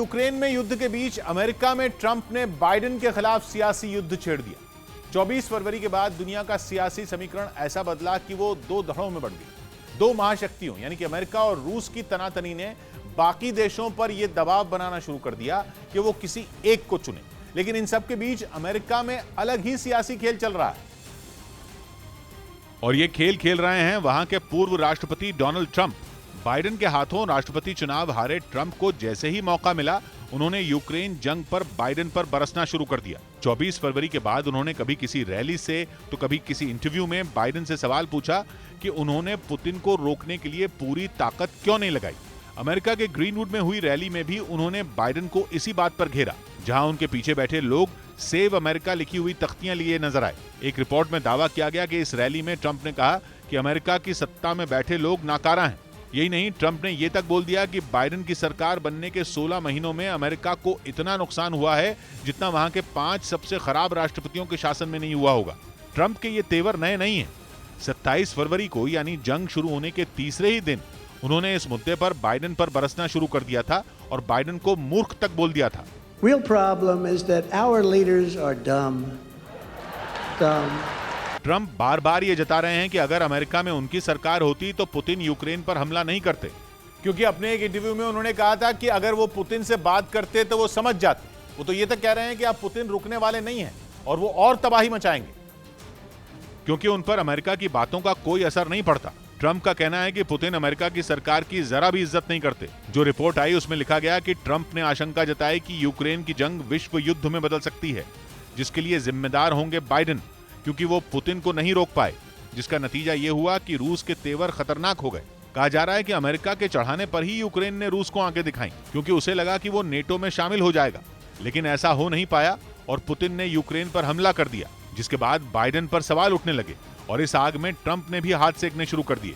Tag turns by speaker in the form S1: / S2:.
S1: Ukraine में युद्ध के बीच अमेरिका में ट्रंप ने बाइडेन के खिलाफ सियासी युद्ध छेड़ दिया। 24 फरवरी के बाद दुनिया का सियासी समीकरण ऐसा बदला कि वो दो धड़ों में बढ़ गई। दो महाशक्तियों यानी कि अमेरिका और रूस की तनातनी ने बाकी देशों पर यह दबाव बनाना शुरू कर दिया कि वो किसी एक को चुने। लेकिन इन सब के बीच अमेरिका में अलग ही सियासी खेल चल रहा है
S2: और ये खेल खेल रहे हैं वहां के पूर्व राष्ट्रपति डोनाल्ड ट्रंप। बाइडेन के हाथों राष्ट्रपति चुनाव हारे ट्रंप को जैसे ही मौका मिला, उन्होंने यूक्रेन जंग पर बाइडेन पर बरसना शुरू कर दिया। 24 फरवरी के बाद उन्होंने कभी किसी रैली से तो कभी किसी इंटरव्यू में बाइडेन से सवाल पूछा कि उन्होंने पुतिन को रोकने के लिए पूरी ताकत क्यों नहीं लगाई। अमेरिका के ग्रीनवुड में हुई रैली में भी उन्होंने बाइडेन को इसी बात पर घेरा, जहां उनके पीछे बैठे लोग सेव अमेरिका लिखी हुई तख्तियां लिए नजर आए। एक रिपोर्ट में दावा किया गया कि इस रैली में ट्रंप ने कहा कि अमेरिका की सत्ता में बैठे लोग नाकारा हैं। यही नहीं, ट्रंप ने यह तक बोल दिया कि बाइडेन की सरकार बनने के 16 महीनों में अमेरिका को इतना नुकसान हुआ है जितना वहां के 5 सबसे खराब राष्ट्रपतियों के शासन में नहीं हुआ होगा। ट्रंप के ये तेवर नए नहीं है। 27 फरवरी को यानी जंग शुरू होने के तीसरे ही दिन उन्होंने इस मुद्दे पर बाइडेन पर बरसना शुरू कर दिया था और बाइडेन को मूर्ख तक बोल दिया था।
S3: Real problem is that our leaders are dumb.
S2: Trump बार बार ये जता रहे हैं कि अगर अमेरिका में उनकी सरकार होती तो पुतिन यूक्रेन पर हमला नहीं करते,
S1: क्योंकि अपने एक इंटरव्यू में उन्होंने कहा था कि अगर वो पुतिन से बात करते तो वो समझ जाते। वो तो ये तक कह रहे हैं कि अब पुतिन रुकने वाले नहीं हैं और वो और तबाही मचाएंगे,
S2: क्योंकि उन पर अमेरिका की बातों का कोई असर नहीं पड़ता। ट्रंप का कहना है कि पुतिन अमेरिका की सरकार की जरा भी इज्जत नहीं करते। जो रिपोर्ट आई उसमें लिखा गया कि ट्रंप ने आशंका जताई कि यूक्रेन की जंग विश्व युद्ध में बदल सकती है, जिसके लिए जिम्मेदार होंगे बाइडेन, क्योंकि वो पुतिन को नहीं रोक पाए, जिसका नतीजा ये हुआ कि रूस के तेवर खतरनाक हो गए। कहा जा रहा है कि अमेरिका के चढ़ाने पर ही यूक्रेन ने रूस को आंखें दिखाई, क्योंकि उसे लगा कि वो नेटो में शामिल हो जाएगा। लेकिन ऐसा हो नहीं पाया और पुतिन ने यूक्रेन पर हमला कर दिया, जिसके बाद बाइडेन पर सवाल उठने लगे और इस आग में ट्रंप ने भी हाथ सेकने शुरू कर दिए।